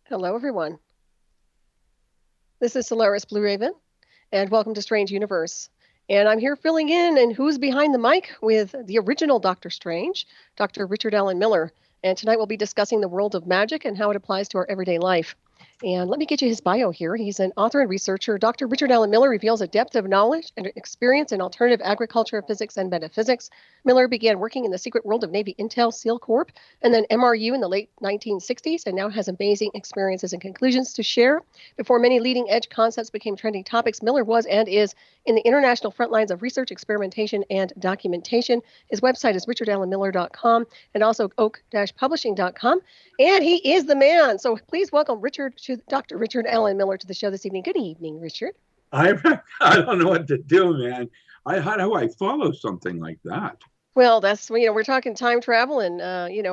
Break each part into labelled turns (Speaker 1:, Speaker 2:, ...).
Speaker 1: Hello, everyone. This is Solaris BlueRaven, and welcome to Strange Universe. And I'm here filling in, and who's behind the mic with the original Doctor Strange, Dr. Richard Allen Miller. And tonight we'll be discussing the world of magic and how it applies to our everyday life. And let me get you his bio here. He's an author and researcher. Dr. Richard Allen Miller reveals a depth of knowledge and experience in alternative agriculture, physics, and metaphysics. Miller began working in the secret world of Navy Intel SEAL Corp and then MRU in the late 1960s and now has amazing experiences and conclusions to share. Before many leading edge concepts became trending topics, Miller was and is in the international front lines of research, experimentation, and documentation. His website is richardallenmiller.com and also oak-publishing.com. And he is the man. So please welcome Dr. Richard Allen Miller to the show this evening. Good evening, Richard.
Speaker 2: I don't know what to do, man. How do I follow something like that?
Speaker 1: Well, that's, we're talking time travel and,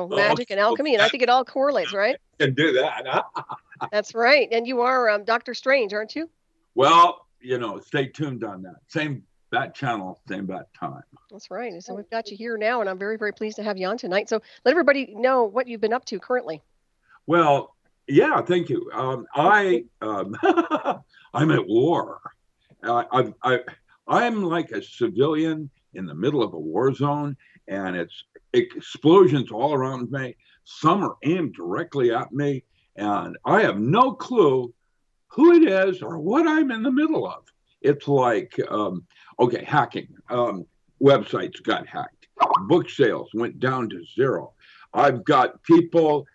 Speaker 1: magic and alchemy, and I think it all correlates, right?
Speaker 2: I can do that.
Speaker 1: That's right. And you are Dr. Strange, aren't you?
Speaker 2: Well, stay tuned on that. Same bat channel, same bat time.
Speaker 1: That's right. So we've got you here now, and I'm very, very pleased to have you on tonight. So let everybody know what you've been up to currently.
Speaker 2: Well, yeah, thank you. I'm at war. I'm like a civilian in the middle of a war zone, and it's explosions all around me. Some are aimed directly at me, and I have no clue who it is or what I'm in the middle of. It's like, hacking. Websites got hacked. Book sales went down to zero. I've got people,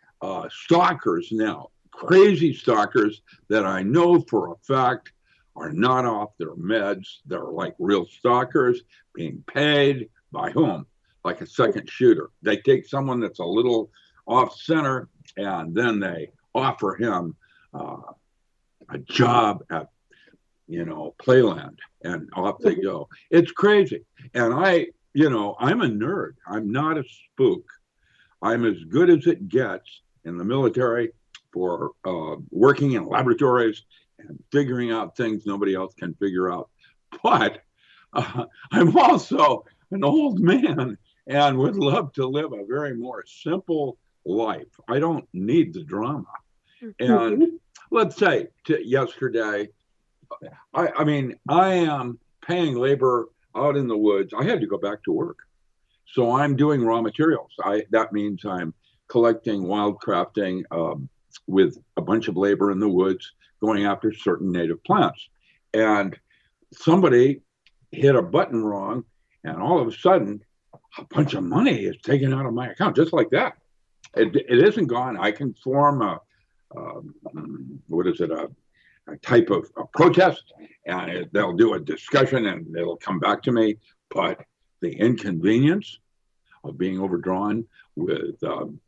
Speaker 2: stalkers now, crazy stalkers that I know for a fact are not off their meds. They're like real stalkers being paid by whom? Like a second shooter. They take someone that's a little off center and then they offer him a job at, Playland, and off they go. It's crazy. And I'm a nerd. I'm not a spook. I'm as good as it gets in the military for working in laboratories and figuring out things nobody else can figure out. But I'm also an old man and would love to live a very more simple life. I don't need the drama. And let's say yesterday, I am paying labor out in the woods. I had to go back to work. So I'm doing raw materials. That means I'm collecting wildcrafting with a bunch of labor in the woods, going after certain native plants. And somebody hit a button wrong, and all of a sudden, a bunch of money is taken out of my account, just like that. It isn't gone. I can form a type of a protest, and they'll do a discussion, and it'll come back to me. But the inconvenience of being overdrawn with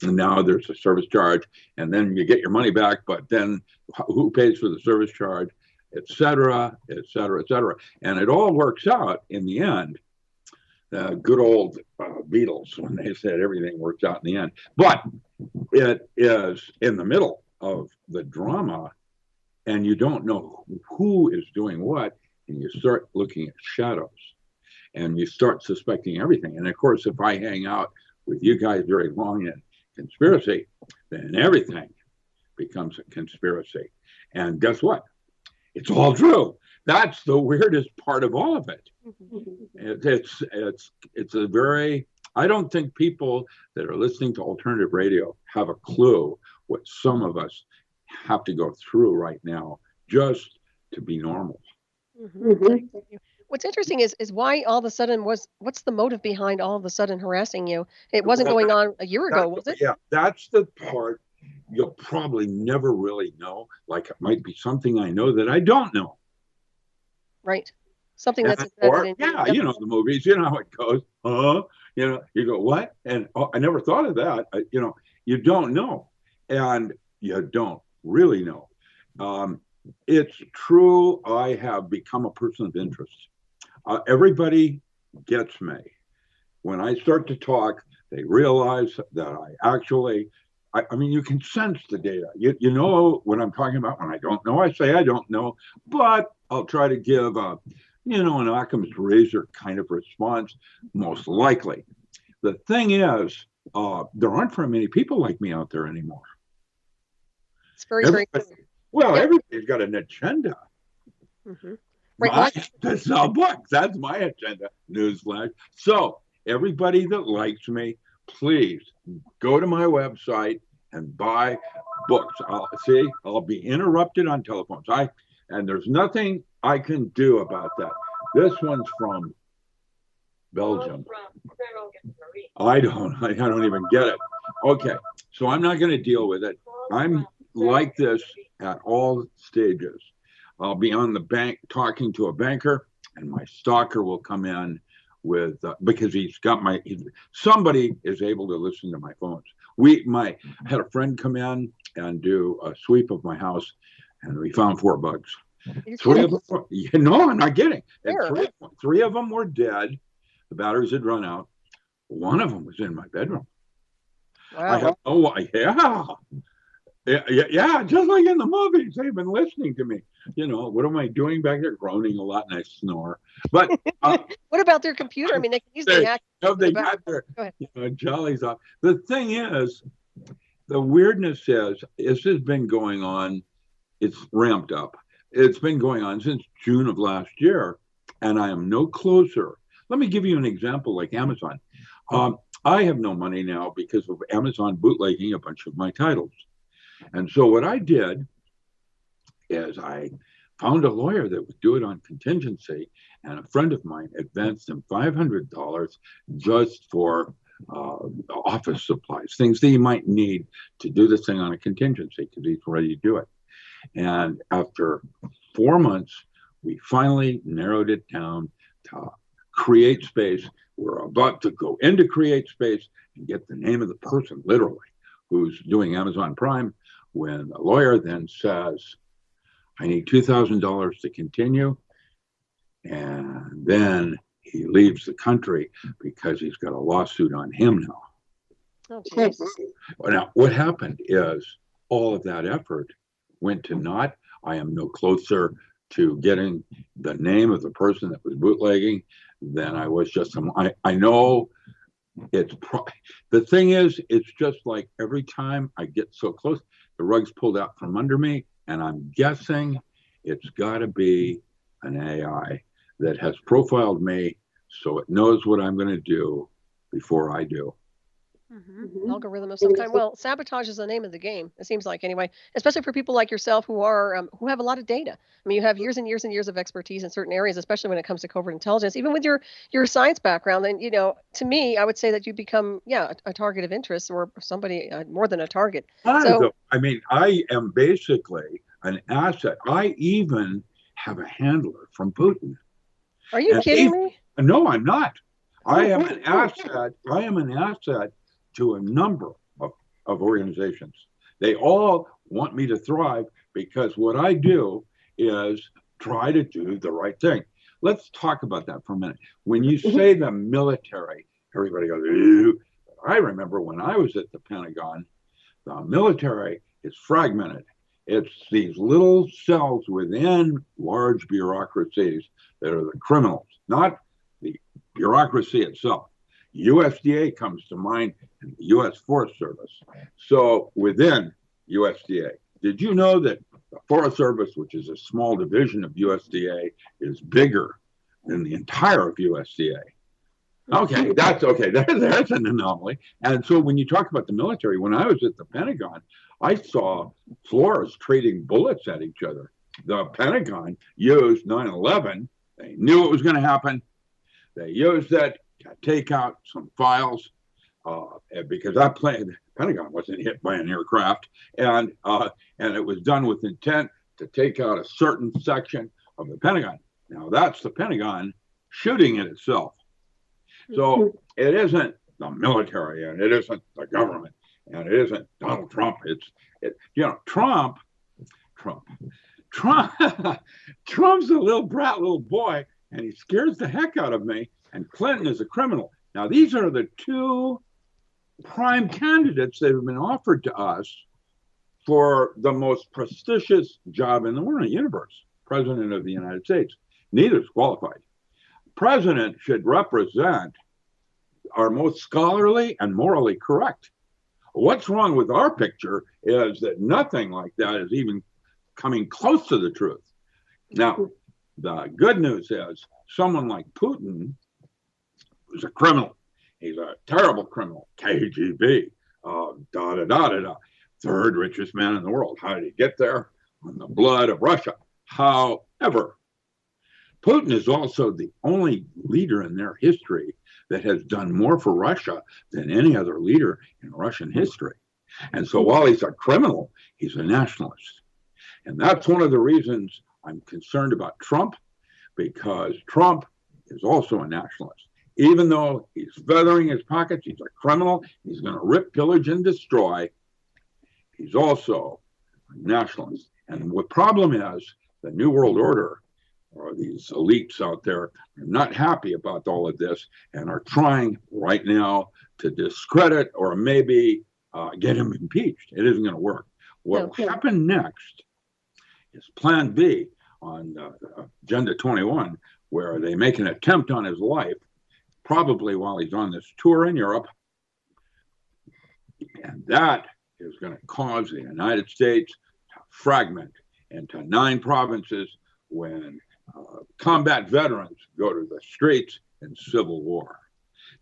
Speaker 2: now there's a service charge, and then you get your money back, but then who pays for the service charge, et cetera, et cetera, et cetera. And it all works out in the end. Good old Beatles, when they said everything works out in the end. But it is in the middle of the drama, and you don't know who is doing what, and you start looking at shadows, and you start suspecting everything. And of course, if I hang out with you guys very long in conspiracy, then everything becomes a conspiracy. And guess what? It's all true. That's the weirdest part of all of it. It's a very, I don't think people that are listening to alternative radio have a clue what some of us have to go through right now just to be normal.
Speaker 1: What's interesting is why all of a sudden what's the motive behind all of a sudden harassing you? It wasn't going on a year ago, was it?
Speaker 2: Yeah, that's the part you'll probably never really know. Like it might be something I know that I don't know.
Speaker 1: Right. Something that's
Speaker 2: the movies, you know how it goes. You go, what? And I never thought of that. You don't know. And you don't really know. It's true. I have become a person of interest. Everybody gets me. When I start to talk, they realize that I actually, you can sense the data. You know what I'm talking about. When I don't know, I say I don't know, but I'll try to give an Occam's razor kind of response, most likely. The thing is, there aren't very many people like me out there anymore.
Speaker 1: Very, very true.
Speaker 2: Well,
Speaker 1: Yeah.
Speaker 2: everybody's got an agenda.
Speaker 1: Mm-hmm. Right. Well,
Speaker 2: To sell books. That's my agenda. Newsflash. So everybody that likes me, please go to my website and buy books. I'll be interrupted on telephones. And there's nothing I can do about that. This one's from Belgium. I don't even get it. Okay, so I'm not going to deal with it. I'm like this at all stages. I'll be on the bank talking to a banker, and my stalker will come in with because he's got somebody is able to listen to my phones. I had a friend come in and do a sweep of my house, and we found 4 bugs. Three of them were, no, I'm not kidding. And three of them were dead. The batteries had run out. One of them was in my bedroom.
Speaker 1: wow.
Speaker 2: I have no, yeah, just like in the movies. They've been listening to me. What am I doing back there? Groaning a lot, and I snore. But
Speaker 1: what about their computer? I mean, they can easily hack.
Speaker 2: They got their jollies off. The thing is, the weirdness is, this has been going on. It's ramped up. It's been going on since June of last year, and I am no closer. Let me give you an example, like Amazon. I have no money now because of Amazon bootlegging a bunch of my titles. And so what I did is I found a lawyer that would do it on contingency, and a friend of mine advanced him $500 just for office supplies, things that you might need to do this thing on a contingency because he's ready to do it. And after 4 months, we finally narrowed it down to Create Space. We're about to go into Create Space and get the name of the person, literally, who's doing Amazon Prime, when the lawyer then says, I need $2,000 to continue. And then he leaves the country because he's got a lawsuit on him now.
Speaker 1: Oh, geez.
Speaker 2: Now, what happened is all of that effort went to naught. I am no closer to getting the name of the person that was bootlegging than I was just I know the thing is, it's just like every time I get so close, the rug's pulled out from under me, and I'm guessing it's got to be an AI that has profiled me so it knows what I'm going to do before I do.
Speaker 1: Mm-hmm. Algorithm of some kind. Well, sabotage is the name of the game. It seems like, anyway, especially for people like yourself who who have a lot of data. I mean, you have years and years and years of expertise in certain areas, especially when it comes to covert intelligence. Even with your science background, and to me, I would say that you become a target of interest, or somebody more than a target. So,
Speaker 2: I mean, I am basically an asset. I even have a handler from Putin.
Speaker 1: Are you kidding me?
Speaker 2: No, I'm not. I am an asset. I am an asset to a number of organizations. They all want me to thrive because what I do is try to do the right thing. Let's talk about that for a minute. When you say the military, everybody goes, ew. I remember when I was at the Pentagon, the military is fragmented. It's these little cells within large bureaucracies that are the criminals, not the bureaucracy itself. USDA comes to mind, and the U.S. Forest Service. So within USDA, did you know that the Forest Service, which is a small division of USDA, is bigger than the entire of USDA? Okay, that's okay. That's an anomaly. And so when you talk about the military, when I was at the Pentagon, I saw floors trading bullets at each other. The Pentagon used 9/11. They knew it was going to happen. They used that to take out some files because the Pentagon wasn't hit by an aircraft, and it was done with intent to take out a certain section of the Pentagon. Now that's the Pentagon shooting at itself. So it isn't the military, and it isn't the government, and it isn't Donald Trump. Trump's a little brat little boy, and he scares the heck out of me. And Clinton is a criminal. Now, these are the 2 prime candidates that have been offered to us for the most prestigious job in the world, universe, President of the United States. Neither is qualified. President should represent our most scholarly and morally correct. What's wrong with our picture is that nothing like that is even coming close to the truth. Now, the good news is someone like Putin is a criminal. He's a terrible criminal. KGB, third richest man in the world. How did he get there? On the blood of Russia. However, Putin is also the only leader in their history that has done more for Russia than any other leader in Russian history. And so while he's a criminal, he's a nationalist. And that's one of the reasons I'm concerned about Trump, because Trump is also a nationalist. Even though he's feathering his pockets, he's a criminal, he's going to rip, pillage, and destroy, he's also a nationalist. And the problem is the New World Order, or these elites out there, are not happy about all of this and are trying right now to discredit or maybe get him impeached. It isn't going to work. What will happen next is Plan B on Agenda 21, where they make an attempt on his life, probably while he's on this tour in Europe. And that is going to cause the United States to fragment into 9 provinces when combat veterans go to the streets in civil war.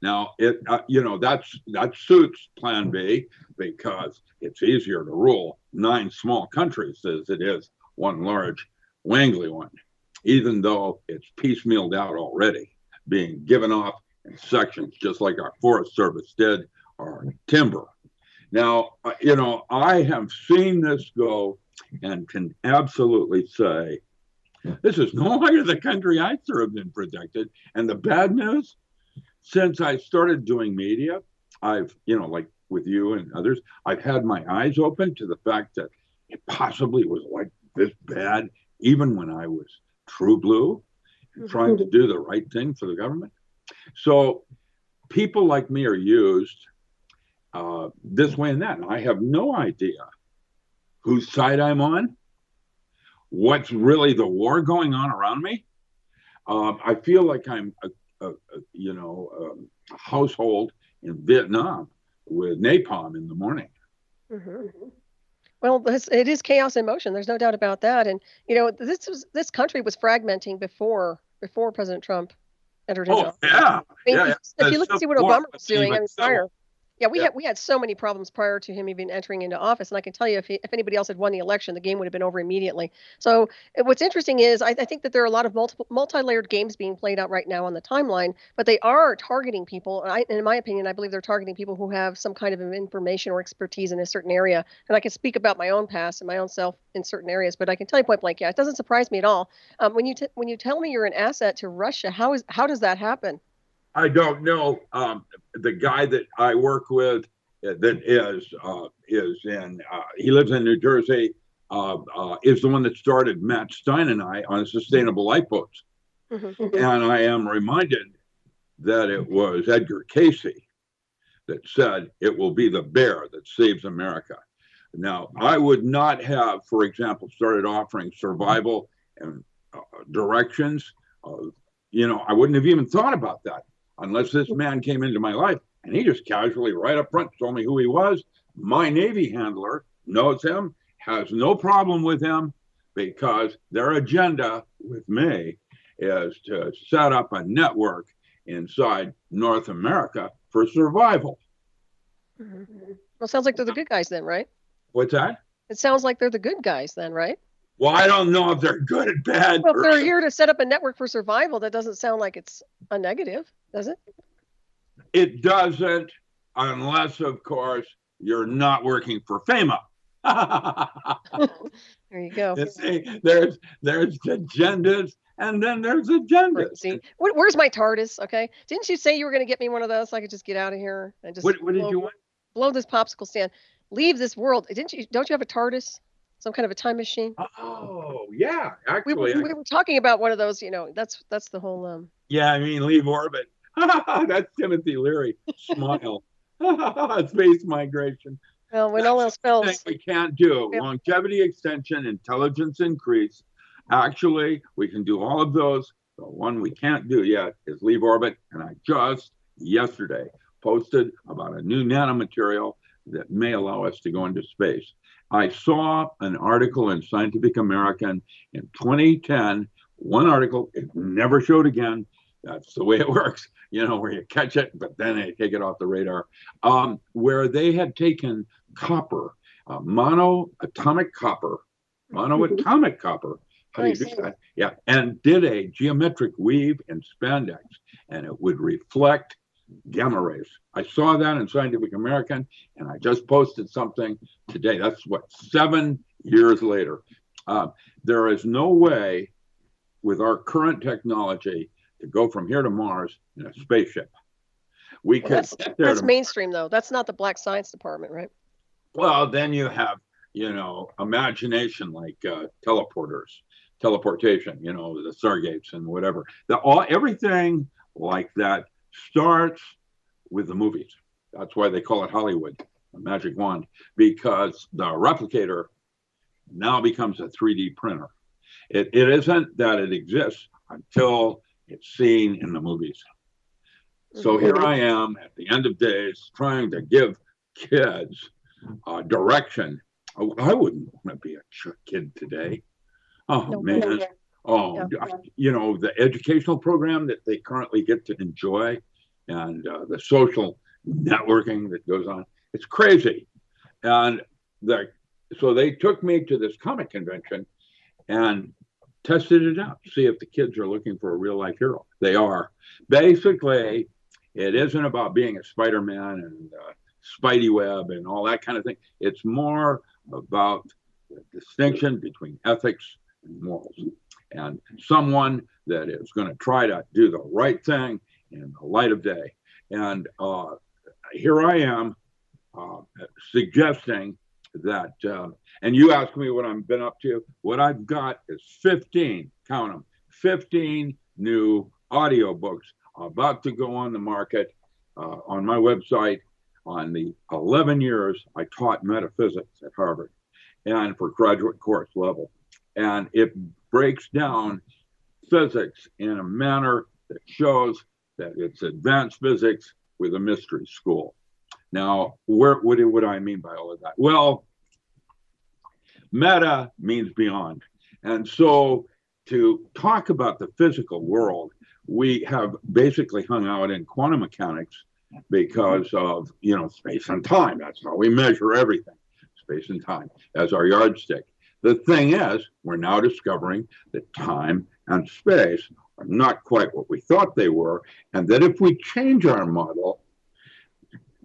Speaker 2: Now, that suits Plan B because it's easier to rule 9 small countries as it is one large wangly one, even though it's piecemealed out already, being given off in sections, just like our Forest Service did our timber. Now, I have seen this go and can absolutely say this is no longer the country I served and protected. And the bad news, since I started doing media, I've, like with you and others, I've had my eyes open to the fact that it possibly was like this bad, even when I was true blue and trying to do the right thing for the government. So people like me are used this way and that. And I have no idea whose side I'm on, what's really the war going on around me. I feel like I'm a household in Vietnam with napalm in the morning.
Speaker 1: Mm-hmm. Well, it is chaos in motion. There's no doubt about that. And this country was fragmenting before President Trump entered into office.
Speaker 2: Yeah.
Speaker 1: If you look and see what Obama was doing, prior. Yeah, we had so many problems prior to him even entering into office, and I can tell you, if anybody else had won the election, the game would have been over immediately. So what's interesting is I think that there are a lot of multi-layered games being played out right now on the timeline, but they are targeting people. And in my opinion, I believe they're targeting people who have some kind of information or expertise in a certain area. And I can speak about my own past and my own self in certain areas, but I can tell you point blank, yeah, it doesn't surprise me at all. When you tell me you're an asset to Russia, how does that happen?
Speaker 2: I don't know. The guy that I work with that is in he lives in New Jersey is the one that started Matt Stein and I on sustainable lifeboats. Mm-hmm. And I am reminded that it was Edgar Casey that said it will be the bear that saves America. Now, I would not have, for example, started offering survival and directions. I wouldn't have even thought about that unless this man came into my life and he just casually right up front told me who he was. My Navy handler knows him, has no problem with him, because their agenda with me is to set up a network inside North America for survival.
Speaker 1: Mm-hmm. Well, it sounds like they're the good guys then, right?
Speaker 2: What's that?
Speaker 1: It sounds like they're the good guys then, right?
Speaker 2: Well, I don't know if they're good or bad.
Speaker 1: Well, if they're here to set up a network for survival, that doesn't sound like it's a negative, does it?
Speaker 2: It doesn't, unless, of course, you're not working for FEMA.
Speaker 1: There you go.
Speaker 2: You see, there's agendas, and then there's agendas.
Speaker 1: See, where's my TARDIS? Okay, didn't you say you were going to get me one of those so I could just get out of here and just
Speaker 2: what did you want?
Speaker 1: Blow this popsicle stand, leave this world? Don't you have a TARDIS? Some kind of a time machine?
Speaker 2: Oh, yeah. Actually,
Speaker 1: we were talking about one of those. That's the whole.
Speaker 2: Yeah, I mean, leave orbit. That's Timothy Leary. Smile. Space migration.
Speaker 1: Well, when all else fails,
Speaker 2: we can't do longevity extension, intelligence increase. Actually, we can do all of those. The one we can't do yet is leave orbit. And I just yesterday posted about a new nanomaterial that may allow us to go into space. I saw an article in Scientific American in 2010, one article, it never showed again. That's the way it works, where you catch it, but then they take it off the radar, where they had taken copper, monoatomic copper, how do you do that? Yeah, and did a geometric weave in spandex, and it would reflect gamma rays. I saw that in Scientific American, and I just posted something today. That's 7 years later. There is no way with our current technology to go from here to Mars in a spaceship. We could.
Speaker 1: That's mainstream, though. That's not the Black Science Department, right?
Speaker 2: Well, then you have, imagination, like teleportation, the Stargates and whatever. Everything like that starts with the movies. That's why they call it Hollywood, a magic wand, because the replicator now becomes a 3D printer. It isn't that it exists until it's seen in the movies. So here I am at the end of days trying to give kids direction. I wouldn't want to be a kid today. Oh, no, man. Oh, yeah. The educational program that they currently get to enjoy and the social networking that goes on, it's crazy. And so they took me to this comic convention and tested it out, see if the kids are looking for a real life hero. They are. Basically, it isn't about being a Spider-Man and Spidey Web and all that kind of thing. It's more about the distinction between ethics and morals, and someone that is going to try to do the right thing in the light of day. And here I am suggesting that, and you asked me what I've been up to. What I've got is 15, count them, 15 new audiobooks about to go on the market on my website. On the 11 years I taught metaphysics at Harvard and for graduate course level. And it breaks down physics in a manner that shows that it's advanced physics with a mystery school. Now, what do I mean by all of that? Well, meta means beyond. And so to talk about the physical world, we have basically hung out in quantum mechanics because of, space and time. That's how we measure everything, space and time as our yardstick. The thing is, we're now discovering that time and space are not quite what we thought they were, and that if we change our model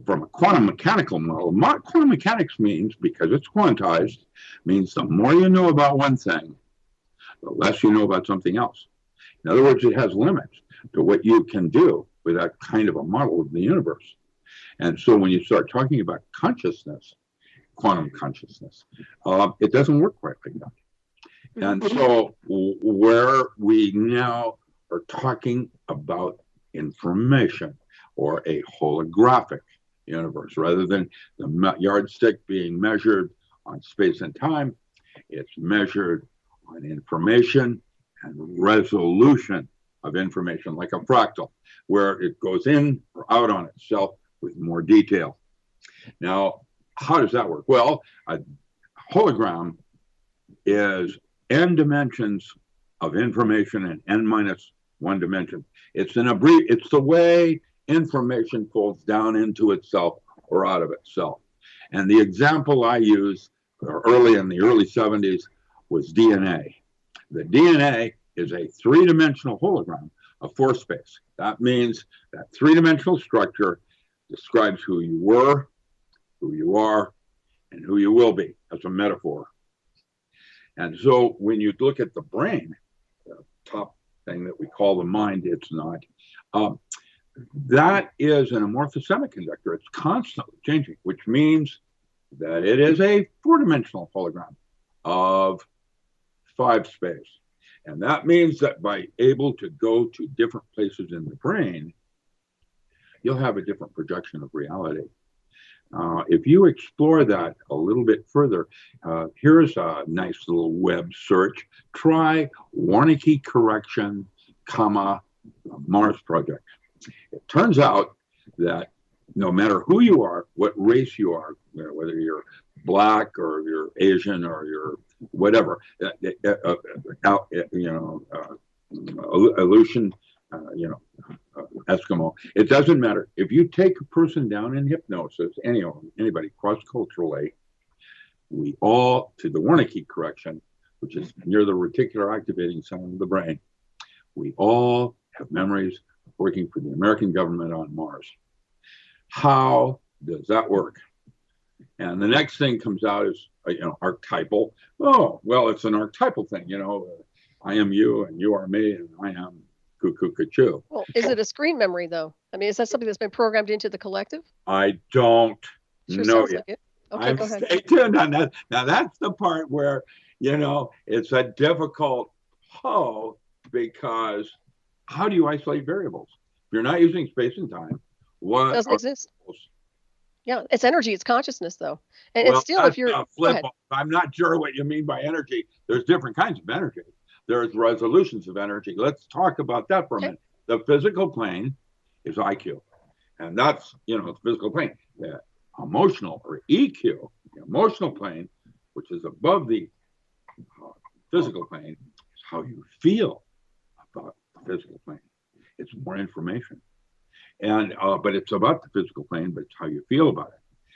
Speaker 2: from a quantum mechanical model, quantum mechanics means, because it's quantized, means the more you know about one thing, the less you know about something else. In other words, it has limits to what you can do with that kind of a model of the universe. And so when you start talking about consciousness, quantum consciousness, it doesn't work quite like that. And so where we now are talking about information or a holographic universe, rather than the yardstick being measured on space and time, it's measured on information and resolution of information, like a fractal, where it goes in or out on itself with more detail. Now, how does that work? Well, a hologram is n dimensions of information in n minus one dimension. It's the way information folds down into itself or out of itself. And the example I used in the early 70s was DNA. The DNA is a three-dimensional hologram of force space. That means that three-dimensional structure describes who you were, who you are, and who you will be as a metaphor. And so when you look at the brain, the top thing that we call the mind, it's not, that is an amorphous semiconductor. It's constantly changing, which means that it is a four-dimensional hologram of five space. And that means that by able to go to different places in the brain, you'll have a different projection of reality. If you explore that a little bit further, here's a nice little web search. Try Warnicki correction, Mars project. It turns out that no matter who you are, what race you are, whether you're black or you're Asian or you're whatever, Aleutian, Eskimo. It doesn't matter. If you take a person down in hypnosis, anybody cross culturally, we all, to the Wernicke correction, which is near the reticular activating center of the brain, we all have memories of working for the American government on Mars. How does that work? And the next thing comes out is, archetypal. Oh, well, it's an archetypal thing. I am you and you are me and I am cuckoo cuckoo.
Speaker 1: Well, is it a screen memory though? I mean, is that something that's been programmed into the collective?
Speaker 2: I don't know yet.
Speaker 1: Like it. Okay, go ahead.
Speaker 2: Stay tuned on that. Now that's the part where, it's a difficult because how do you isolate variables? If you're not using space and time, what
Speaker 1: doesn't exist? Yeah, it's energy, it's consciousness though. And it's still, if you're
Speaker 2: I'm not sure what you mean by energy. There's different kinds of energy. There's resolutions of energy. Let's talk about that for a minute. The physical plane is IQ. And that's, the physical plane. The emotional or EQ, the emotional plane, which is above the physical plane, is how you feel about the physical plane. It's more information. And but it's about the physical plane, but it's how you feel about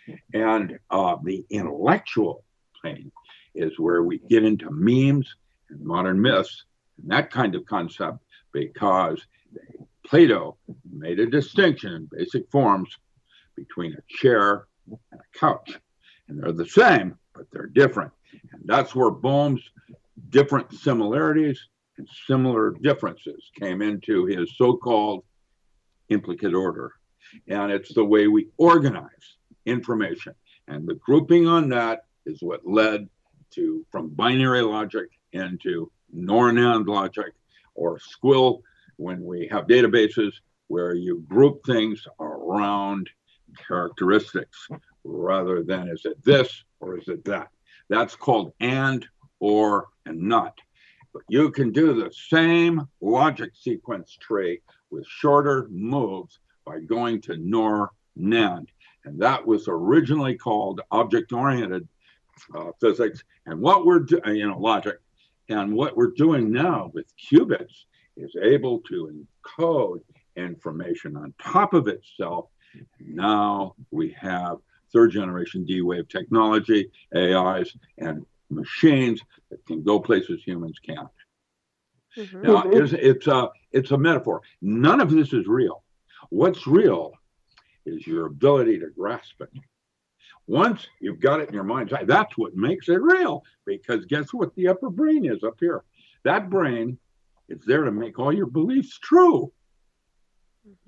Speaker 2: it. And the intellectual plane is where we get into memes and modern myths and that kind of concept, because Plato made a distinction in basic forms between a chair and a couch. And they're the same, but they're different. And that's where Bohm's different similarities and similar differences came into his so-called implicate order. And it's the way we organize information. And the grouping on that is what led to from binary logic into NOR-NAND logic, or SQUIL, when we have databases where you group things around characteristics rather than is it this or is it that. That's called and, or, and not. But you can do the same logic sequence tree with shorter moves by going to NOR-NAND. And that was originally called object-oriented physics. And what we're doing, logic, and what we're doing now with qubits is able to encode information on top of itself. Now we have third generation D-Wave technology, AIs, and machines that can go places humans can't. Mm-hmm. Now, it's a metaphor. None of this is real. What's real is your ability to grasp it. Once you've got it in your mind's eye, that's what makes it real, because guess what the upper brain is up here? That brain is there to make all your beliefs true.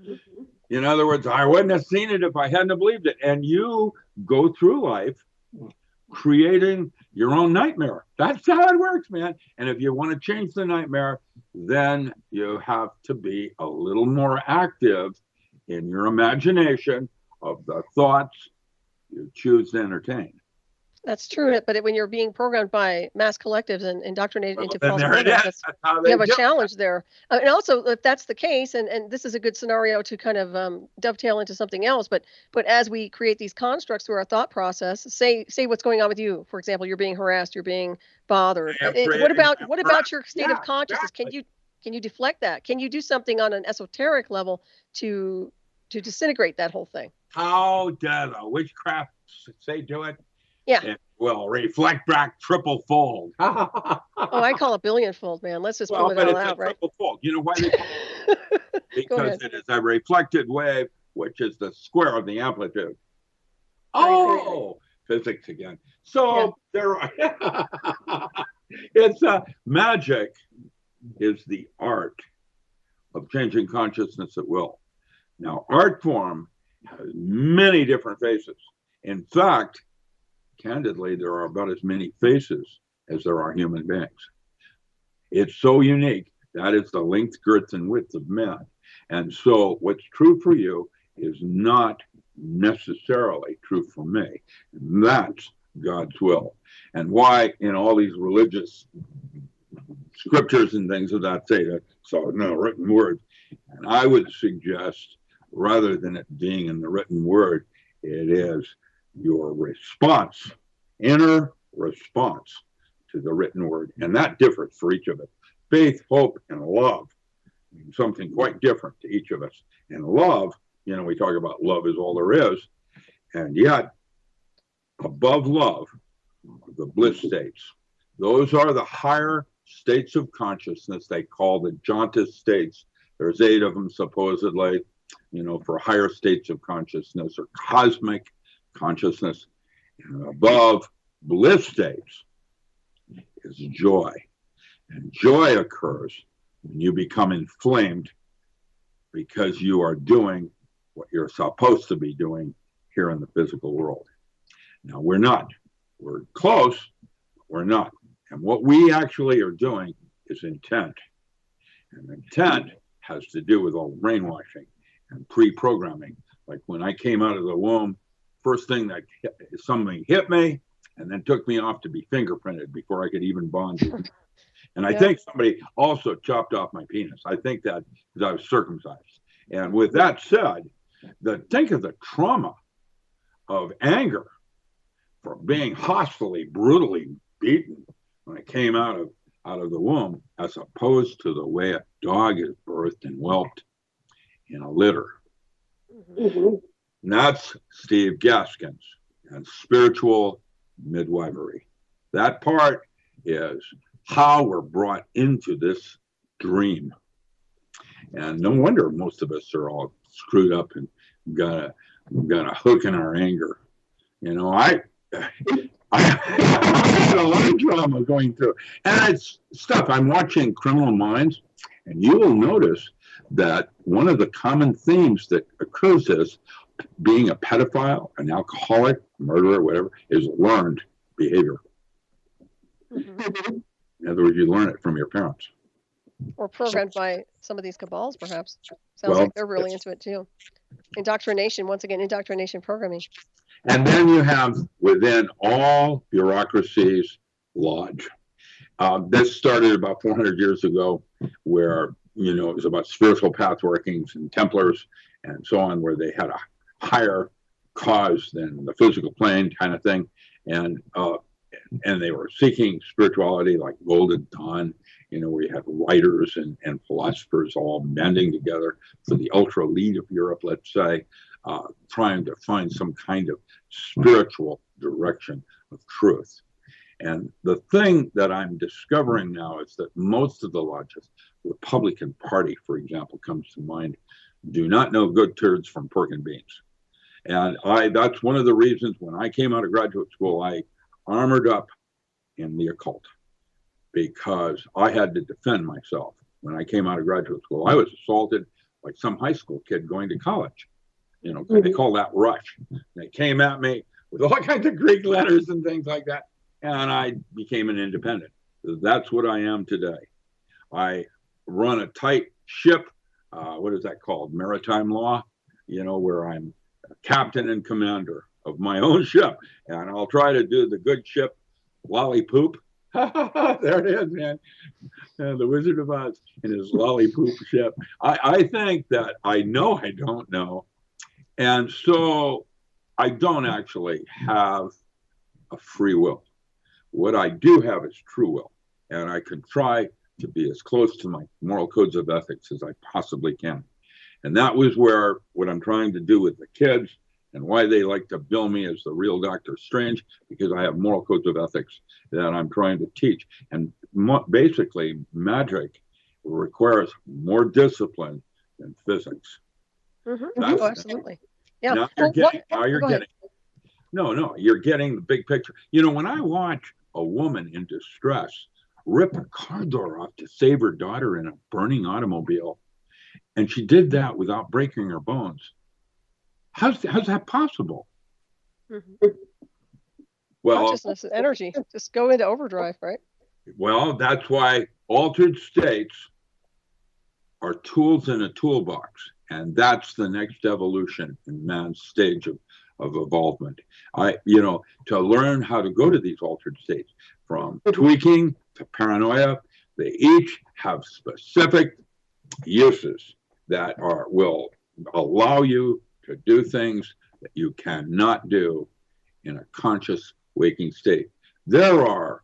Speaker 2: Mm-hmm. In other words, I wouldn't have seen it if I hadn't believed it. And you go through life creating your own nightmare. That's how it works, man. And if you want to change the nightmare, then you have to be a little more active in your imagination of the thoughts you choose to entertain.
Speaker 1: That's true, but when you're being programmed by mass collectives and indoctrinated into false narratives, you have a challenge there. And also, if that's the case, and this is a good scenario to kind of dovetail into something else, but as we create these constructs through our thought process, say what's going on with you. For example, you're being harassed, you're being bothered. What about your state of consciousness? Exactly. Can you deflect that? Can you do something on an esoteric level to disintegrate that whole thing?
Speaker 2: How does a witchcraft say do it?
Speaker 1: Yeah.
Speaker 2: It will reflect back triple fold.
Speaker 1: I call it billion fold, man. Let's just pull it all out, right?
Speaker 2: Triple fold. You know why they call it? Because it is a reflected wave, which is the square of the amplitude. Oh, physics again. So there are. It's magic is the art of changing consciousness at will. Now, art form has many different faces. In fact, candidly, there are about as many faces as there are human beings. It's so unique. That is the length, girth, and width of man. And so what's true for you is not necessarily true for me. And that's God's will. And why in all these religious scriptures and things of that say that, so no written words. And I would suggest rather than it being in the written word. It is your response, inner response to the written word. And that differs for each of us. Faith, hope, and love mean something quite different to each of us. And love, we talk about love is all there is. And yet, above love, the bliss states. Those are the higher states of consciousness they call the jhana states. There's 8 of them supposedly, for higher states of consciousness or cosmic consciousness. And above bliss states is joy. And joy occurs when you become inflamed because you are doing what you're supposed to be doing here in the physical world. Now, we're not. We're close, but we're not. And what we actually are doing is intent. And intent has to do with all brainwashing and pre-programming. Like when I came out of the womb, first thing that something hit me and then took me off to be fingerprinted before I could even bond. And I think somebody also chopped off my penis. I think that because I was circumcised. And with that said, think of the trauma of anger for being hostily, brutally beaten when I came out of the womb, as opposed to the way a dog is birthed and whelped in a litter. Mm-hmm. And that's Steve Gaskins and spiritual midwifery. That part is how we're brought into this dream. And no wonder most of us are all screwed up and got a hook in our anger. I had a lot of drama going through. And it's stuff. I'm watching Criminal Minds, and you will notice that one of the common themes that occurs is being a pedophile, an alcoholic, murderer, whatever, is learned behavior. Mm-hmm. In other words, you learn it from your parents.
Speaker 1: Or programmed by some of these cabals, perhaps. Sounds like they're really into it too. Indoctrination, once again, indoctrination programming.
Speaker 2: And then you have within all bureaucracies, lodge. This started about 400 years ago, where it was about spiritual path workings and Templars and so on, where they had a higher cause than the physical plane kind of thing, and they were seeking spirituality like Golden Dawn, where you had writers and philosophers all banding together for the ultra elite of Europe, let's say, trying to find some kind of spiritual direction of truth. And the thing that I'm discovering now is that most of the lodges, Republican Party, for example, comes to mind, do not know good turds from pork and beans. And that's one of the reasons when I came out of graduate school, I armored up in the occult, because I had to defend myself. When I came out of graduate school, I was assaulted like some high school kid going to college. They call that rush. They came at me with all kinds of Greek letters and things like that. And I became an independent. That's what I am today. I run a tight ship. What is that called? Maritime law, where I'm captain and commander of my own ship. And I'll try to do the good ship lollipop. There it is, man. The Wizard of Oz in his lollipop ship. I think that I know I don't know. And so I don't actually have a free will. What I do have is true will. And I can try to be as close to my moral codes of ethics as I possibly can. And that was where what I'm trying to do with the kids and why they like to bill me as the real Dr. Strange, because I have moral codes of ethics that I'm trying to teach. And basically, magic requires more discipline than physics.
Speaker 1: Mm-hmm. Oh, absolutely. Yeah.
Speaker 2: You're getting the big picture. When I watch a woman in distress rip a car door off to save her daughter in a burning automobile, and she did that without breaking her bones, how's that possible?
Speaker 1: Mm-hmm. Well, consciousness and energy just go into overdrive, right?
Speaker 2: Well, that's why altered states are tools in a toolbox, and that's the next evolution in man's stage of evolvement. To learn how to go to these altered states, from tweaking to paranoia, they each have specific uses that will allow you to do things that you cannot do in a conscious waking state. There are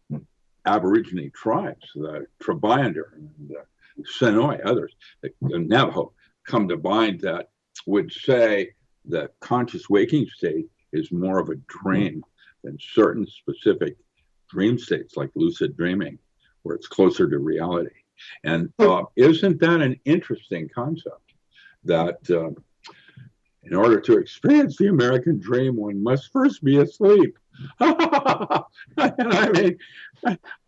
Speaker 2: Aborigine tribes, the Trebiander and the Sonoy, others, the Navajo, come to mind that would say that conscious waking state is more of a dream than certain specific dream states like lucid dreaming, where it's closer to reality. And isn't that an interesting concept that in order to experience the American dream, one must first be asleep? And I mean,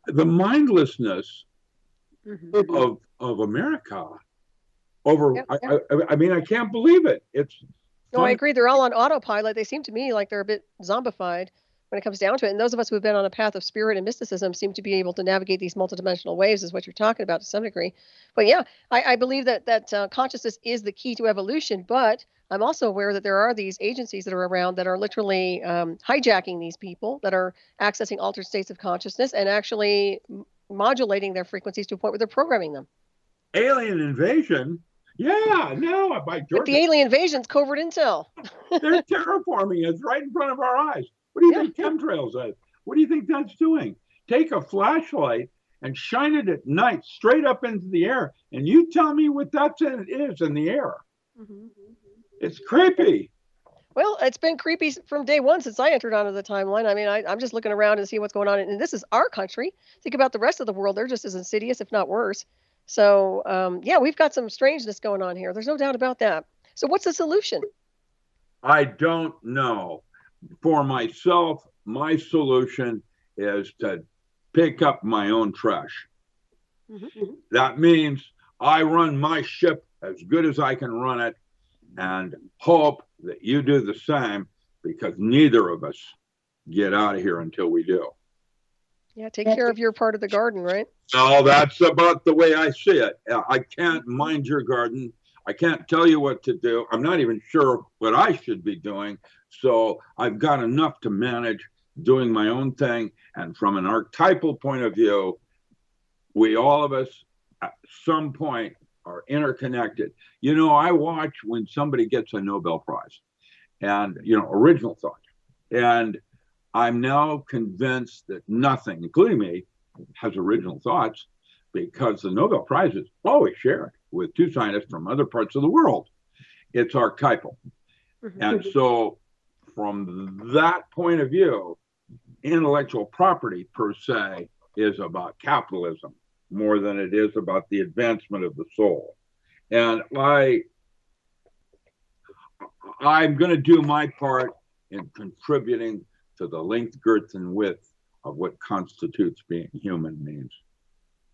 Speaker 2: the mindlessness of America over, I mean, I can't believe it. It's
Speaker 1: No, I agree. They're all on autopilot. They seem to me like they're a bit zombified when it comes down to it. And those of us who have been on a path of spirit and mysticism seem to be able to navigate these multidimensional waves, is what you're talking about to some degree. But yeah, I believe that consciousness is the key to evolution. But I'm also aware that there are these agencies that are around that are literally hijacking these people, that are accessing altered states of consciousness and actually modulating their frequencies to a point where they're programming them.
Speaker 2: Alien invasion. Yeah, no, by Georgia.
Speaker 1: But the alien invasion's covert intel.
Speaker 2: They're terraforming us right in front of our eyes. What do you think chemtrails is? What do you think that's doing? Take a flashlight and shine it at night straight up into the air, and you tell me what that is in the air. It's creepy.
Speaker 1: Well, it's been creepy from day one since I entered onto the timeline. I mean, I'm just looking around and see what's going on. And this is our country. Think about the rest of the world. They're just as insidious, if not worse. So, yeah, we've got some strangeness going on here. There's no doubt about that. So what's the solution?
Speaker 2: I don't know. For myself, my solution is to pick up my own trash. That means I run my ship as good as I can run it and hope that you do the same, because neither of us get out of here until we do.
Speaker 1: Yeah, take care of your part of the garden, right?
Speaker 2: No, that's about the way I see it. I can't mind your garden. I can't tell you what to do. I'm not even sure what I should be doing. So I've got enough to manage doing my own thing. And from an archetypal point of view, we all of us at some point are interconnected. You know, I watch when somebody gets a Nobel Prize and, you know, original thought. And I'm now convinced that nothing, including me, has original thoughts, because the Nobel Prize is always shared with two scientists from other parts of the world. It's archetypal. And so from that point of view, intellectual property per se is about capitalism more than it is about the advancement of the soul. And I'm going to do my part in contributing to the length, girth, and width of what constitutes being human means.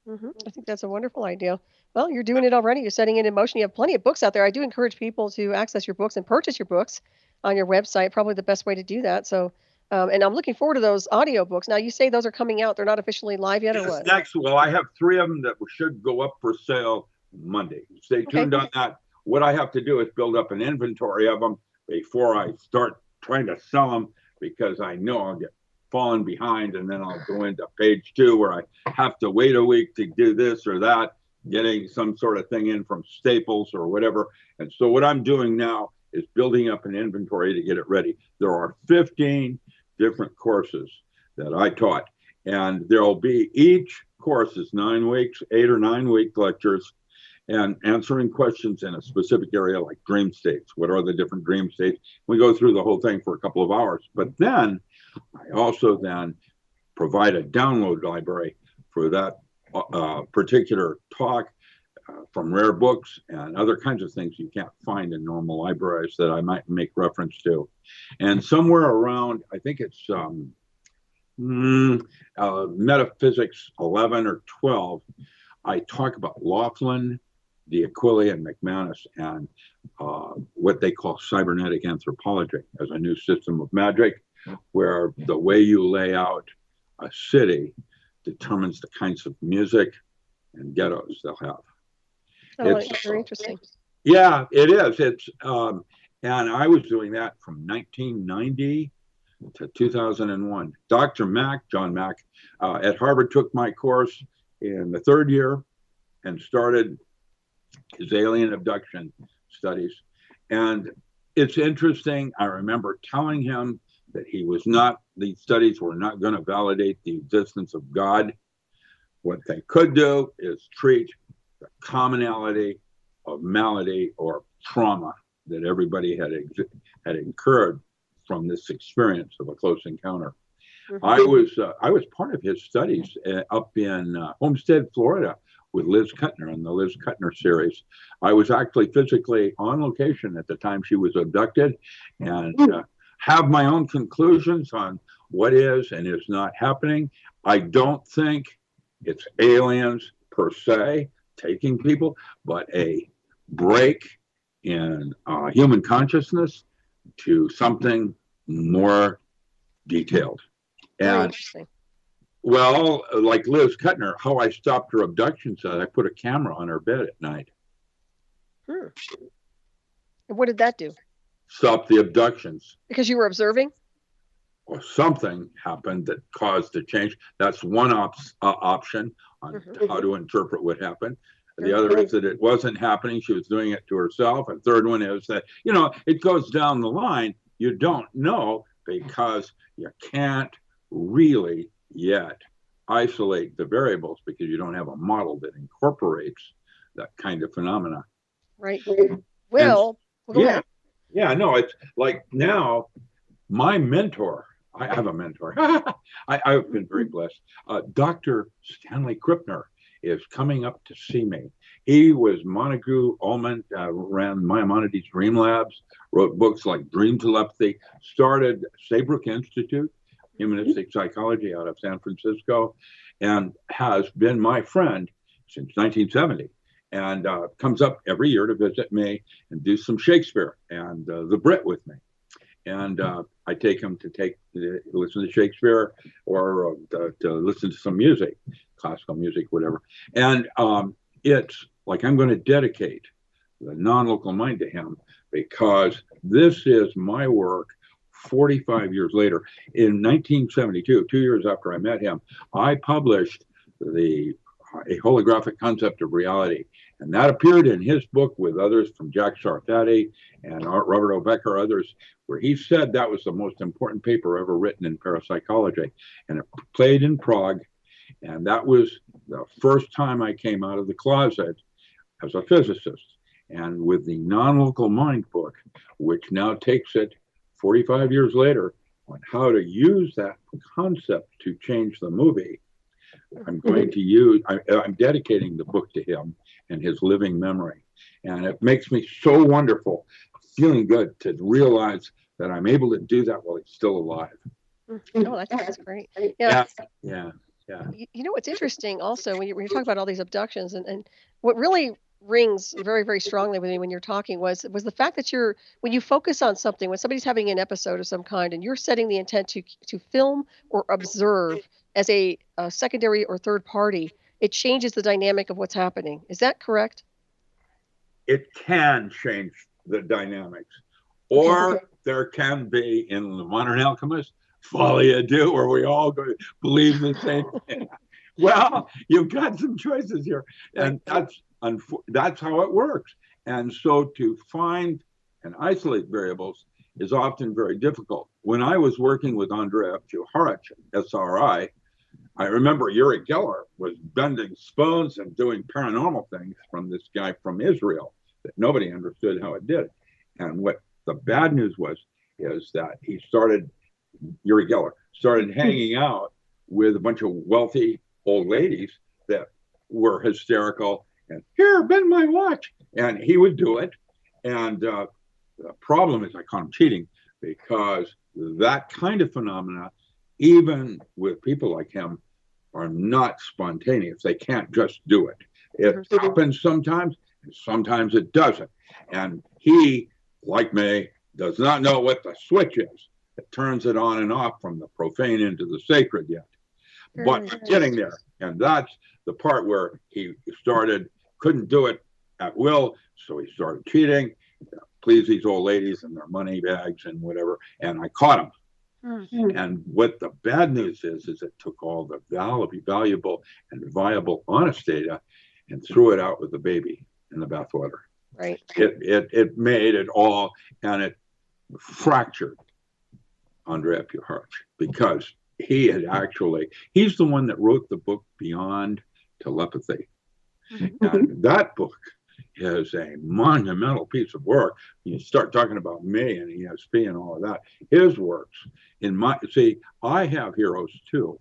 Speaker 1: I think that's a wonderful idea. Well, you're doing it already. You're setting it in motion. You have plenty of books out there. I do encourage people to access your books and purchase your books on your website. Probably the best way to do that. So, and I'm looking forward to those audio books. Now, you say those are coming out. They're not officially live yet, or what?
Speaker 2: Next, well, I have 3 of them that should go up for sale Monday. Stay tuned on that. What I have to do is build up an inventory of them before I start trying to sell them, because I know I'll get fallen behind, and then I'll go into page 2 where I have to wait a week to do this or that, getting some sort of thing in from Staples or whatever. And so what I'm doing now is building up an inventory to get it ready. There are 15 different courses that I taught, and there'll be, each course is 9 weeks, 8 or 9 week lectures, and answering questions in a specific area like dream states. What are the different dream states? We go through the whole thing for a couple of hours. But then I also then provide a download library for that particular talk from rare books and other kinds of things you can't find in normal libraries that I might make reference to. And somewhere around, I think it's metaphysics 11 or 12, I talk about Laughlin, D'Aquila, and McManus, and what they call cybernetic anthropology as a new system of magic, where the way you lay out a city determines the kinds of music and ghettos they'll have.
Speaker 1: Oh, it's very interesting.
Speaker 2: Yeah, it is. It's and I was doing that from 1990 to 2001. Dr. Mack, John Mack, at Harvard took my course in the 3rd year and started his alien abduction studies. And it's interesting. I remember telling him that these studies were not going to validate the existence of God. What they could do is treat the commonality of malady or trauma that everybody had incurred from this experience of a close encounter. Mm-hmm. I was part of his studies up in Homestead, Florida, with Liz Kuttner in the Liz Kuttner series. I was actually physically on location at the time she was abducted, and have my own conclusions on what is and is not happening. I don't think it's aliens per se taking people, but a break in human consciousness to something more detailed. And well, like Liz Kuttner, how I stopped her abduction said I put a camera on her bed at night.
Speaker 1: And what did that do?
Speaker 2: Stop the abductions.
Speaker 1: Because you were observing?
Speaker 2: Or something happened that caused the change. That's one option on how to interpret what happened. The other is that it wasn't happening. She was doing it to herself. And third one is that, it goes down the line. You don't know because you can't really yet isolate the variables because you don't have a model that incorporates that kind of phenomena.
Speaker 1: Right. Well,
Speaker 2: no, it's like now my mentor, I have a mentor. I've been very blessed. Dr. Stanley Krippner is coming up to see me. He was Montague Ullman, ran Maimonides Dream Labs, wrote books like Dream Telepathy, started Saybrook Institute, Humanistic Psychology out of San Francisco, and has been my friend since 1970. And comes up every year to visit me and do some Shakespeare and the Brit with me. And I take him to listen to Shakespeare or to listen to some music, classical music, whatever. And it's like I'm going to dedicate the non-local mind to him because this is my work 45 years later. In 1972, 2 years after I met him, I published a holographic concept of reality. And that appeared in his book with others from Jack Sarfatti and Robert O. Becker, others, where he said that was the most important paper ever written in parapsychology. And it played in Prague. And that was the first time I came out of the closet as a physicist. And with the non-local mind book, which now takes it 45 years later on how to use that concept to change the movie, I'm dedicating the book to him and his living memory. And it makes me so wonderful, feeling good to realize that I'm able to do that while he's still alive.
Speaker 1: Oh, that's great.
Speaker 2: Yeah.
Speaker 1: You know what's interesting also when you talk about all these abductions and what really rings very, very strongly with me when you're talking was the fact that when you focus on something, when somebody's having an episode of some kind and you're setting the intent to film or observe as a secondary or third party, it changes the dynamic of what's happening. Is that correct?
Speaker 2: It can change the dynamics. Or there can be, in The Modern Alchemist, Folie à Deux, where we all believe the same thing. Well, you've got some choices here. And that's how it works. And so to find and isolate variables is often very difficult. When I was working with Andrea Juharich at SRI, I remember Uri Geller was bending spoons and doing paranormal things from this guy from Israel that nobody understood how it did. And what the bad news is that Uri Geller started hanging out with a bunch of wealthy old ladies that were hysterical and here, bend my watch. And he would do it. And the problem is I call him cheating because that kind of phenomena, even with people like him, are not spontaneous. They can't just do it. It happens sometimes, and sometimes it doesn't. And he, like me, does not know what the switch is that turns it on and off from the profane into the sacred yet. But getting there. And that's the part where he couldn't do it at will. So he started cheating, please these old ladies and their money bags and whatever. And I caught him. And what the bad news is it took all the valuable and viable honest data and threw it out with the baby in the bathwater.
Speaker 1: Right.
Speaker 2: It made it all, and it fractured Andre Epuharch because he's the one that wrote the book Beyond Telepathy. And that book is a monumental piece of work. You start talking about me and ESP and all of that. His works I have heroes too,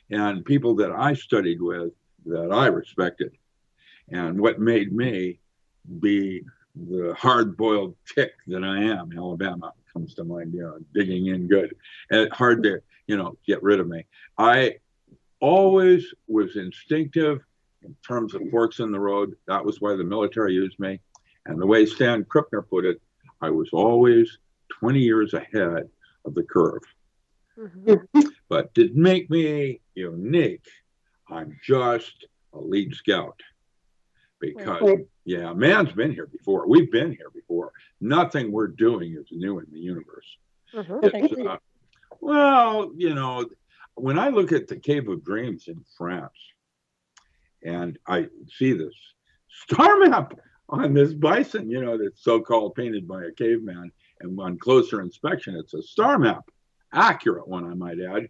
Speaker 2: and people that I studied with that I respected. And what made me be the hard-boiled tick that I am, Alabama comes to mind, digging in good. And hard to, get rid of me. I always was instinctive in terms of forks in the road. That was why the military used me. And the way Stan Krupner put it, I was always 20 years ahead of the curve. But to make me unique, I'm just a lead scout. Because, man's been here before. We've been here before. Nothing we're doing is new in the universe. When I look at the Cave of Dreams in France, and I see this star map on this bison, that's so-called painted by a caveman, and on closer inspection, it's a star map, accurate one, I might add.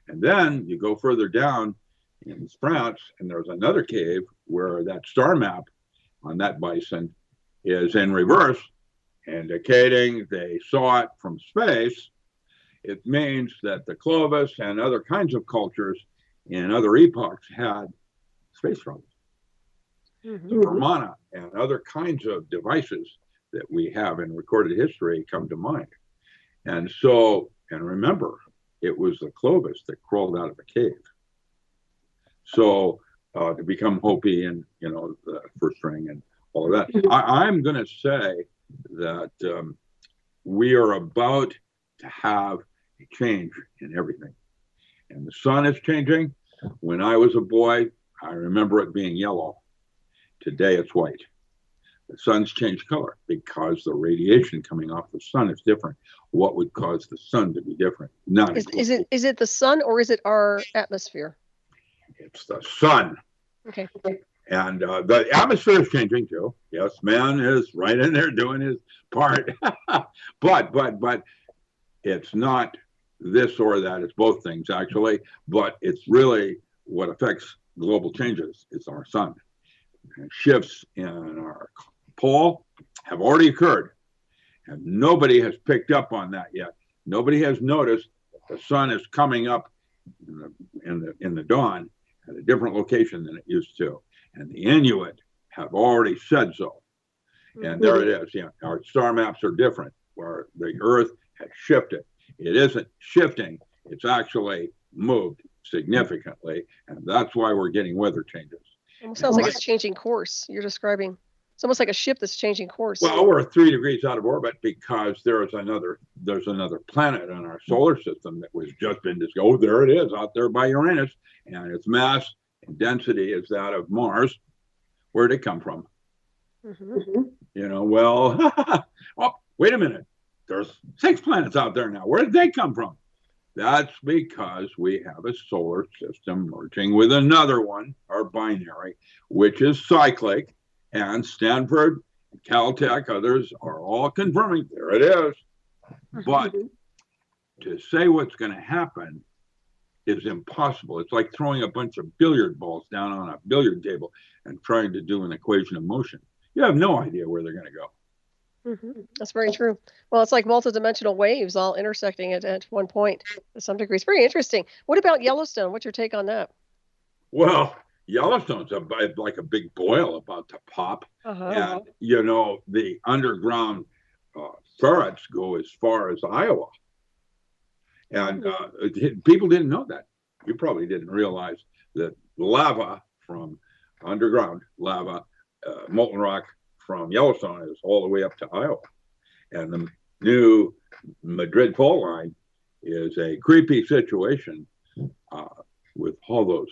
Speaker 2: And then you go further down in France, and there's another cave where that star map on that bison is in reverse, indicating they saw it from space. It means that the Clovis and other kinds of cultures in other epochs had space travel. The Romana and other kinds of devices that we have in recorded history come to mind. And remember, it was the Clovis that crawled out of the cave. So to become Hopi and, the first ring and all of that, I'm going to say that we are about to have a change in everything. And the sun is changing. When I was a boy, I remember it being yellow. Today it's white. The sun's changed color because the radiation coming off the sun is different. What would cause the sun to be different?
Speaker 1: Is it the sun or is it our atmosphere?
Speaker 2: It's the sun.
Speaker 1: Okay.
Speaker 2: And the atmosphere is changing too. Yes, man is right in there doing his part. but it's not this or that. It's both things actually. But it's really what affects global changes is our sun. And shifts in our pole have already occurred, and nobody has picked up on that yet. Nobody has noticed that the sun is coming up in the dawn at a different location than it used to, and the Inuit have already said so. And there it is. Our star maps are different, where the Earth has shifted. It isn't shifting; it's actually moved significantly, and that's why we're getting weather changes.
Speaker 1: It sounds like it's changing course. You're describing. It's almost like a ship that's changing course.
Speaker 2: Well, we're 3 degrees out of orbit because there's another planet in our solar system that was just been discovered. Oh, there it is out there by Uranus, and its mass and density is that of Mars. Where did it come from? Oh, wait a minute. There's 6 planets out there now. Where did they come from? That's because we have a solar system merging with another one, our binary, which is cyclic. And Stanford, Caltech, others are all confirming there it is. But to say what's going to happen is impossible. It's like throwing a bunch of billiard balls down on a billiard table and trying to do an equation of motion. You have no idea where they're going to go.
Speaker 1: That's very true. Well, it's like multidimensional waves all intersecting at one point to some degree. It's very interesting. What about Yellowstone? What's your take on that?
Speaker 2: Well, Yellowstone's like a big boil about to pop. And, the underground ferrets go as far as Iowa. And people didn't know that. You probably didn't realize that lava from underground lava, molten rock from Yellowstone is all the way up to Iowa. And the new Madrid fault line is a creepy situation with all those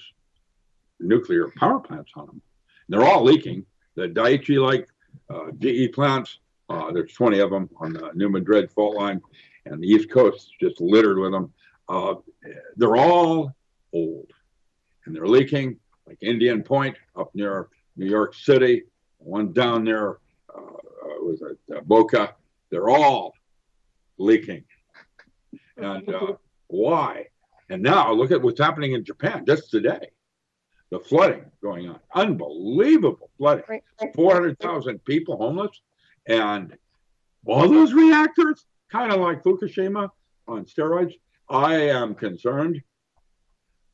Speaker 2: nuclear power plants on them. They're all leaking. The Daiichi-like GE plants, there's 20 of them on the New Madrid fault line, and the East Coast is just littered with them. They're all old, and they're leaking, like Indian Point up near New York City, one down near was it Boca? They're all leaking. And why? And now look at what's happening in Japan just today. The flooding going on. Unbelievable flooding. 400,000 people homeless. And all those reactors, kind of like Fukushima on steroids. I am concerned.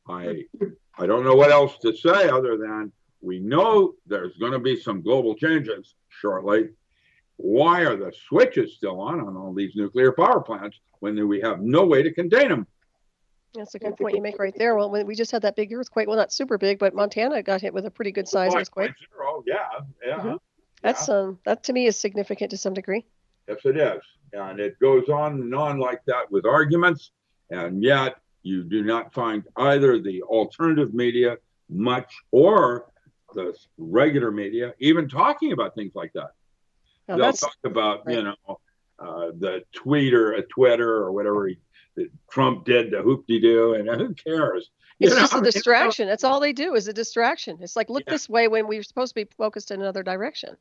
Speaker 2: I don't know what else to say other than we know there's going to be some global changes shortly. Why are the switches still on all these nuclear power plants when we have no way to contain them?
Speaker 1: That's a good point you make right there. Well, we just had that big earthquake. Well, not super big, but Montana got hit with a pretty good size earthquake.
Speaker 2: Yeah. Mm-hmm.
Speaker 1: That's that to me is significant to some degree.
Speaker 2: Yes, it is. And it goes on and on like that with arguments. And yet you do not find either the alternative media much or the regular media even talking about things like that. No, they'll talk about, right, the Twitter or whatever that Trump did to hoop-de-doo, and who cares?
Speaker 1: It's just a distraction. That's all they do is a distraction. It's like, look this way when we're supposed to be focused in another direction.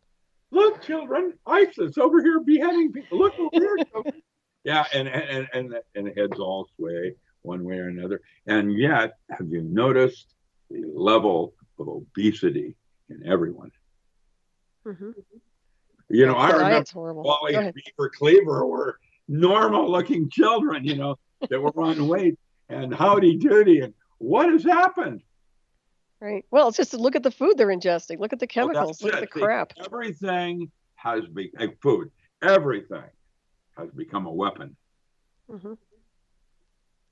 Speaker 2: Look, children, ISIS over here beheading people. Look over here. Yeah, and the heads all sway one way or another. And yet, have you noticed the level of obesity in everyone?
Speaker 1: Mm-hmm.
Speaker 2: I remember Wally and Beaver Cleaver were normal-looking children, that were on weight, and howdy doody, and what has happened?
Speaker 1: Right. Well, it's just to look at the food they're ingesting. Look at the chemicals. Look at the crap.
Speaker 2: Everything has become food. Everything has become a weapon.
Speaker 1: Mm-hmm.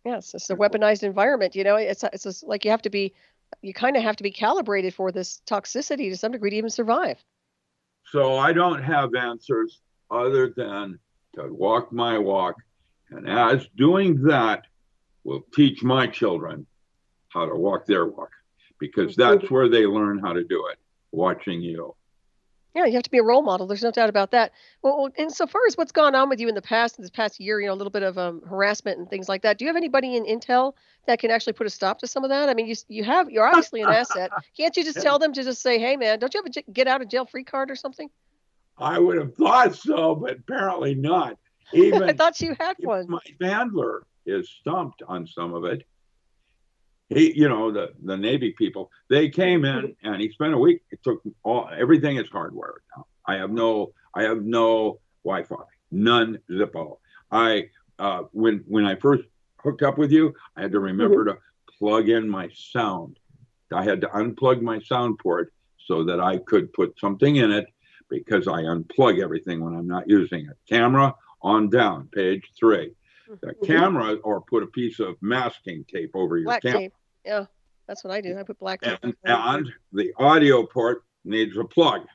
Speaker 1: Yes, it's a weaponized environment. It's just like you kind of have to be calibrated for this toxicity to some degree to even survive.
Speaker 2: So I don't have answers other than to walk my walk. And as doing that will teach my children how to walk their walk, because that's where they learn how to do it, watching you.
Speaker 1: Yeah, you have to be a role model. There's no doubt about that. Well, insofar as what's gone on with you in this past year, a little bit of harassment and things like that. Do you have anybody in Intel that can actually put a stop to some of that? I mean, you're obviously an asset. Can't you just tell them to just say, hey, man, don't you have a get out of jail free card or something?
Speaker 2: I would have thought so, but apparently not. Even
Speaker 1: I thought you had one.
Speaker 2: My handler is stumped on some of it. He, the Navy people, they came in and he spent a week. It took everything is hardwired now. I have no Wi-Fi, none Zippo. When I first hooked up with you, I had to remember to plug in my sound. I had to unplug my sound port so that I could put something in it, because I unplug everything when I'm not using it. Camera on down, page 3. The camera, or put a piece of masking tape over your
Speaker 1: black
Speaker 2: camera.
Speaker 1: Tape. Yeah, that's what I do. I put black tape.
Speaker 2: And the audio port needs a plug.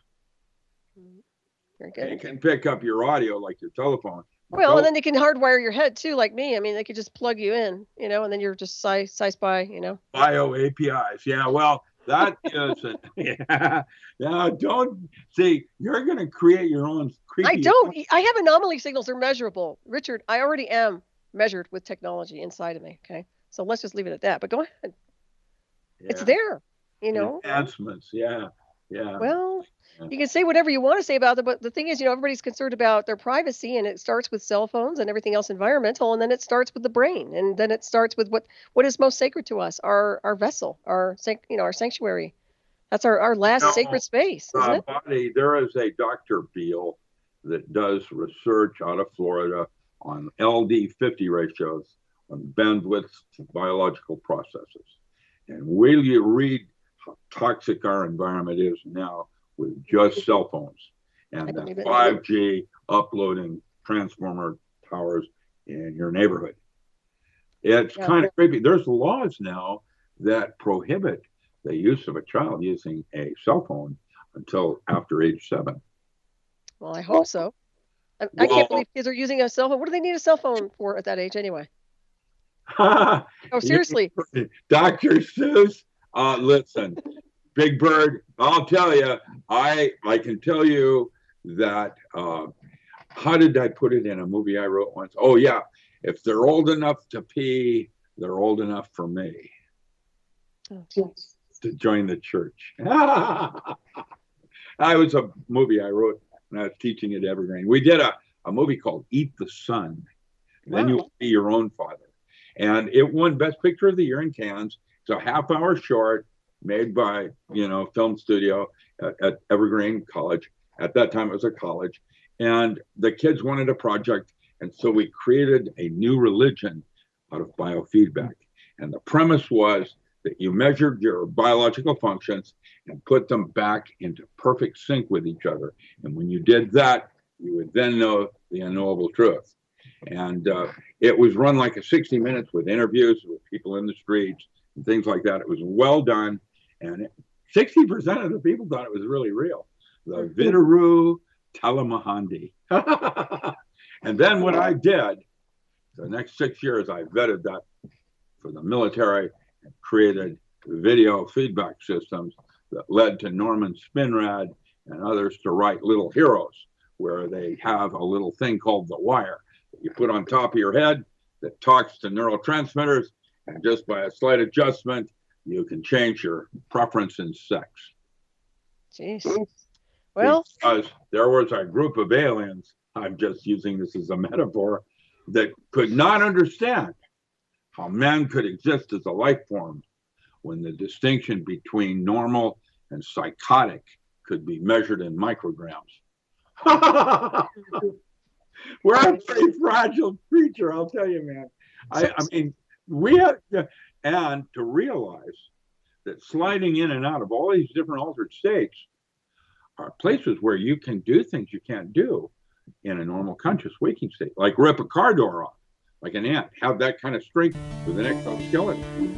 Speaker 1: Very good.
Speaker 2: And you can pick up your audio like your telephone.
Speaker 1: Well, and then they can hardwire your head too, like me. I mean, they could just plug you in, and then you're just size by,
Speaker 2: Bio APIs. Yeah, well, that is it. Yeah. Don't see, you're going to create your own creepy.
Speaker 1: I have anomaly signals. They're measurable. Richard, I already am measured with technology inside of me. Okay. So let's just leave it at that. But go ahead. Yeah. It's there,
Speaker 2: Enhancements. Yeah.
Speaker 1: Well, you can say whatever you want to say about it, but the thing is, everybody's concerned about their privacy, and it starts with cell phones and everything else environmental, and then it starts with the brain, and then it starts with what is most sacred to us, our vessel, our sanctuary. That's our last sacred space, isn't it?
Speaker 2: Buddy, there is a Dr. Beal that does research out of Florida on LD50 ratios on bandwidth to biological processes. And will you read how toxic our environment is now with just cell phones and the 5G uploading transformer towers in your neighborhood? It's kind of creepy. There's laws now that prohibit the use of a child using a cell phone until after age 7.
Speaker 1: Well, I hope so. I can't believe kids are using a cell phone. What do they need a cell phone for at that age anyway? Oh, seriously.
Speaker 2: Dr. Seuss, listen, Big Bird, I'll tell you, I can tell you that, how did I put it in a movie I wrote once? Oh, yeah. If they're old enough to pee, they're old enough for me to join the church. That was a movie I wrote when I was teaching at Evergreen. We did a movie called Eat the Sun. Then
Speaker 1: Wow.
Speaker 2: You'll Be Your Own Father. And it won Best Picture of the Year in Cannes. It's a half-hour short made by, film studio at Evergreen College. At that time, it was a college. And the kids wanted a project. And so we created a new religion out of biofeedback. And the premise was that you measured your biological functions and put them back into perfect sync with each other. And when you did that, you would then know the unknowable truth. And it was run like a 60 Minutes with interviews with people in the streets and things like that. It was well done. And 60% of the people thought it was really real. The Vitaru Telemahandi. And then what I did, the next 6 years, I vetted that for the military and created video feedback systems that led to Norman Spinrad and others to write Little Heroes, where they have a little thing called the wire that you put on top of your head that talks to neurotransmitters, and just by a slight adjustment, you can change your preference in sex.
Speaker 1: Jeez. Well,
Speaker 2: because there was a group of aliens, I'm just using this as a metaphor, that could not understand how man could exist as a life form when the distinction between normal and psychotic could be measured in micrograms. We're a pretty fragile creature, I'll tell you, man. I mean, we have, and to realize that sliding in and out of all these different altered states are places where you can do things you can't do in a normal conscious waking state, like rip a car door off, like an ant, have that kind of strength with an exoskeleton.